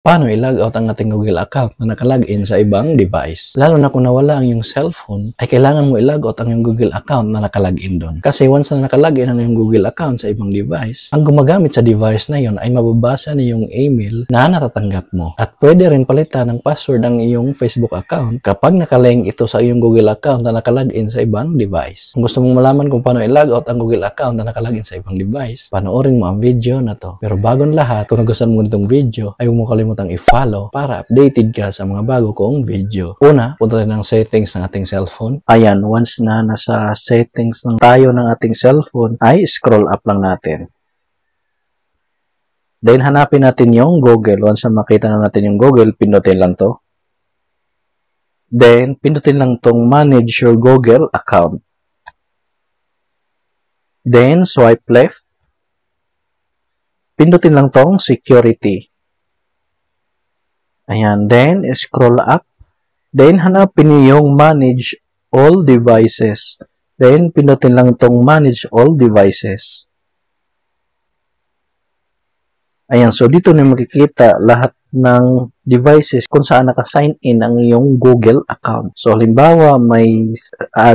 Paano i-log out ang ating Google account na nakalagin sa ibang device? Lalo na kung nawala ang iyong cellphone, ay kailangan mo i-log out ang iyong Google account na nakalagin doon. Kasi once na nakalagin ang iyong Google account sa ibang device, ang gumagamit sa device na yon ay mababasa na yung email na natatanggap mo. At pwede rin palitan ng password ang iyong Facebook account kapag nakalink ito sa iyong Google account na nakalagin sa ibang device. Kung gusto mong malaman kung paano i-log out ang Google account na nakalagin sa ibang device, panoorin mo ang video na to. Pero bago ang lahat, kung nagustuhan mo nitong video, ay huwag mo kalimutang i-follow para updated ka sa mga bago kong video. Una, punta tayo ng settings ng ating cellphone. Ayan, once na nasa settings ng tayo ng ating cellphone, ay scroll up lang natin. Then, hanapin natin yung Google. Once na makita na natin yung Google, pindutin lang to. Then, pindutin lang tong manage your Google account. Then, swipe left. Pindutin lang tong security. Ayan, then scroll up. Then hanapin niyo yung manage all devices. Then pindutin lang itong manage all devices. Ayan, so dito na makikita lahat ng devices kung saan naka-sign in ang iyong Google account. So halimbawa may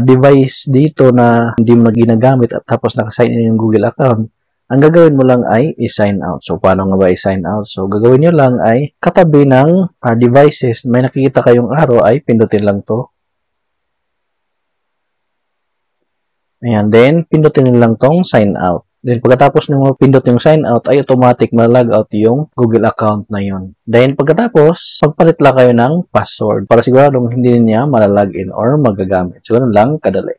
device dito na hindi mo ginagamit at tapos naka-sign in yung Google account. Ang gagawin mo lang ay i-sign out. So, paano nga ba i-sign out? So, gagawin nyo lang ay katabi ng devices. May nakikita kayong arrow ay pindutin lang to. Ayan. Then, pindutin nyo lang tong sign out. Then, pagkatapos nyo pindot yung sign out, ay automatic ma-log out yung Google account na yun. Then, pagkatapos, pagpalit lang kayo ng password para siguradong hindi niya malalagin or magagamit. So, ganun lang kadali.